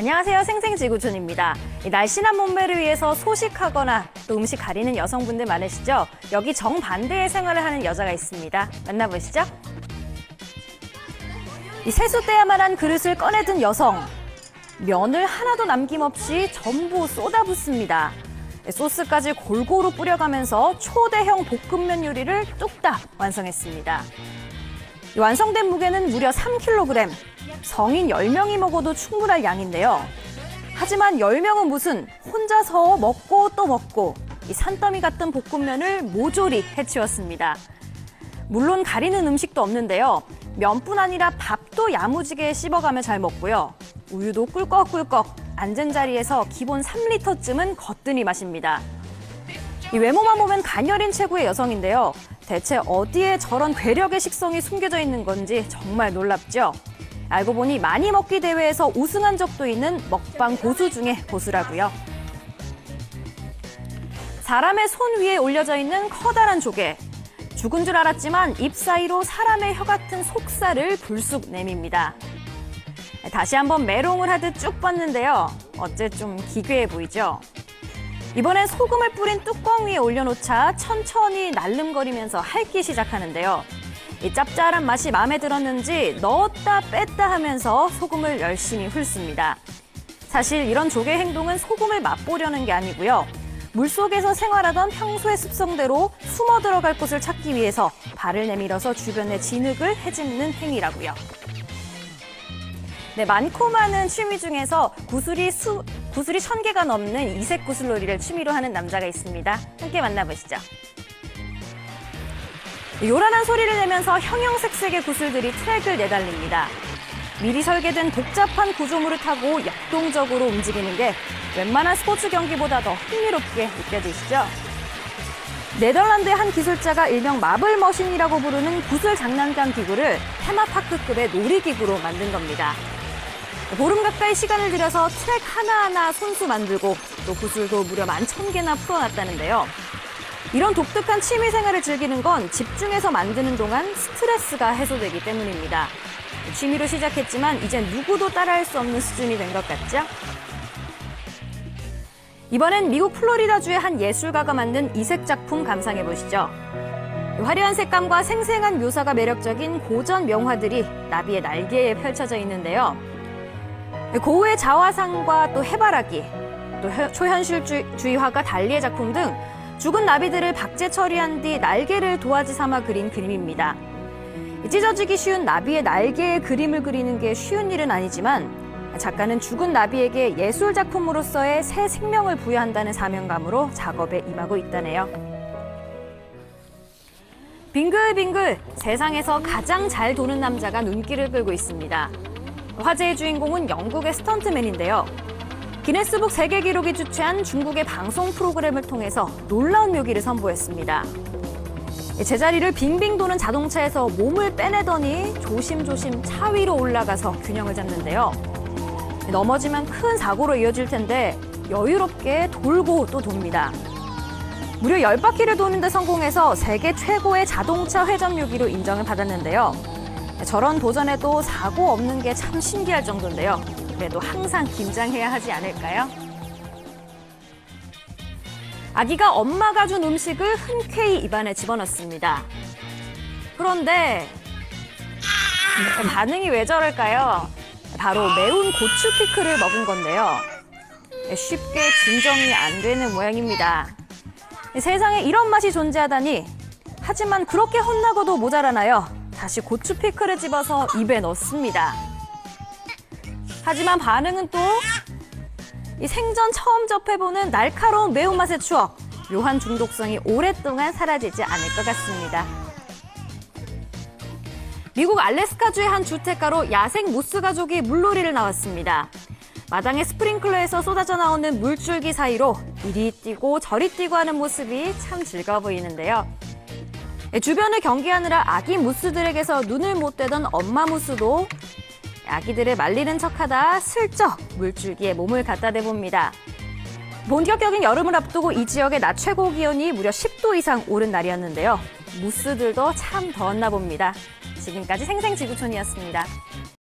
안녕하세요. 생생지구촌입니다. 날씬한 몸매를 위해서 소식하거나 또 음식 가리는 여성분들 많으시죠? 여기 정반대의 생활을 하는 여자가 있습니다. 만나보시죠. 이 세숫대야만 한 그릇을 꺼내든 여성. 면을 하나도 남김없이 전부 쏟아붓습니다. 소스까지 골고루 뿌려가면서 초대형 볶음면 요리를 뚝딱 완성했습니다. 완성된 무게는 무려 3kg. 성인 10명이 먹어도 충분할 양인데요. 하지만 10명은 무슨 혼자서 먹고 또 먹고 이 산더미 같은 볶음면을 모조리 해치웠습니다. 물론 가리는 음식도 없는데요. 면뿐 아니라 밥도 야무지게 씹어가며 잘 먹고요. 우유도 꿀꺽꿀꺽 앉은 자리에서 기본 3리터쯤은 거뜬히 마십니다. 이 외모만 보면 가녀린 최고의 여성인데요. 대체 어디에 저런 괴력의 식성이 숨겨져 있는 건지 정말 놀랍죠? 알고 보니 많이 먹기 대회에서 우승한 적도 있는 먹방 고수 중에 고수라고요. 사람의 손 위에 올려져 있는 커다란 조개. 죽은 줄 알았지만 입 사이로 사람의 혀 같은 속살을 불쑥 내밉니다. 다시 한번 메롱을 하듯 쭉 뻗는데요. 어째 좀 기괴해 보이죠? 이번엔 소금을 뿌린 뚜껑 위에 올려놓자 천천히 날름거리면서 핥기 시작하는데요. 이 짭짤한 맛이 마음에 들었는지 넣었다 뺐다 하면서 소금을 열심히 훑습니다. 사실 이런 조개 행동은 소금을 맛보려는 게 아니고요. 물속에서 생활하던 평소의 습성대로 숨어 들어갈 곳을 찾기 위해서 발을 내밀어서 주변의 진흙을 헤집는 행위라고요. 네, 많고 많은 취미 중에서 구슬이 1000개가 넘는 이색 구슬놀이를 취미로 하는 남자가 있습니다. 함께 만나보시죠. 요란한 소리를 내면서 형형색색의 구슬들이 트랙을 내달립니다. 미리 설계된 복잡한 구조물을 타고 역동적으로 움직이는 게 웬만한 스포츠 경기보다 더 흥미롭게 느껴지시죠? 네덜란드의 한 기술자가 일명 마블 머신이라고 부르는 구슬 장난감 기구를 테마파크급의 놀이기구로 만든 겁니다. 보름 가까이 시간을 들여서 트랙 하나하나 손수 만들고 또 구슬도 무려 11,000개나 풀어놨다는데요. 이런 독특한 취미 생활을 즐기는 건 집중해서 만드는 동안 스트레스가 해소되기 때문입니다. 취미로 시작했지만 이젠 누구도 따라할 수 없는 수준이 된 것 같죠? 이번엔 미국 플로리다주의 한 예술가가 만든 이색 작품 감상해보시죠. 화려한 색감과 생생한 묘사가 매력적인 고전 명화들이 나비의 날개에 펼쳐져 있는데요. 고흐의 자화상과 또 해바라기, 또 초현실주의화가 달리의 작품 등 죽은 나비들을 박제 처리한 뒤 날개를 도화지 삼아 그린 그림입니다. 찢어지기 쉬운 나비의 날개에 그림을 그리는 게 쉬운 일은 아니지만 작가는 죽은 나비에게 예술 작품으로서의 새 생명을 부여한다는 사명감으로 작업에 임하고 있다네요. 빙글빙글 세상에서 가장 잘 도는 남자가 눈길을 끌고 있습니다. 화제의 주인공은 영국의 스턴트맨인데요. 기네스북 세계 기록이 주최한 중국의 방송 프로그램을 통해서 놀라운 묘기를 선보였습니다. 제자리를 빙빙 도는 자동차에서 몸을 빼내더니 조심조심 차 위로 올라가서 균형을 잡는데요. 넘어지면 큰 사고로 이어질 텐데 여유롭게 돌고 또 돕니다. 무려 10바퀴를 도는 데 성공해서 세계 최고의 자동차 회전 묘기로 인정을 받았는데요. 저런 도전에도 사고 없는 게 참 신기할 정도인데요. 그래도 항상 긴장해야 하지 않을까요? 아기가 엄마가 준 음식을 흔쾌히 입안에 집어넣습니다. 그런데 반응이 왜 저럴까요? 바로 매운 고추 피클을 먹은 건데요. 쉽게 진정이 안 되는 모양입니다. 세상에 이런 맛이 존재하다니. 하지만 그렇게 혼나고도 모자라나요? 다시 고추 피클을 집어서 입에 넣습니다. 하지만 반응은 또 이 생전 처음 접해보는 날카로운 매운맛의 추억. 묘한 중독성이 오랫동안 사라지지 않을 것 같습니다. 미국 알래스카주의 한 주택가로 야생 무스 가족이 물놀이를 나왔습니다. 마당의 스프링클러에서 쏟아져 나오는 물줄기 사이로 이리 뛰고 저리 뛰고 하는 모습이 참 즐거워 보이는데요. 주변을 경계하느라 아기 무스들에게서 눈을 못 떼던 엄마 무스도 아기들을 말리는 척하다 슬쩍 물줄기에 몸을 갖다 대봅니다. 본격적인 여름을 앞두고 이 지역의 낮 최고 기온이 무려 10도 이상 오른 날이었는데요. 무스들도 참 더웠나 봅니다. 지금까지 생생지구촌이었습니다.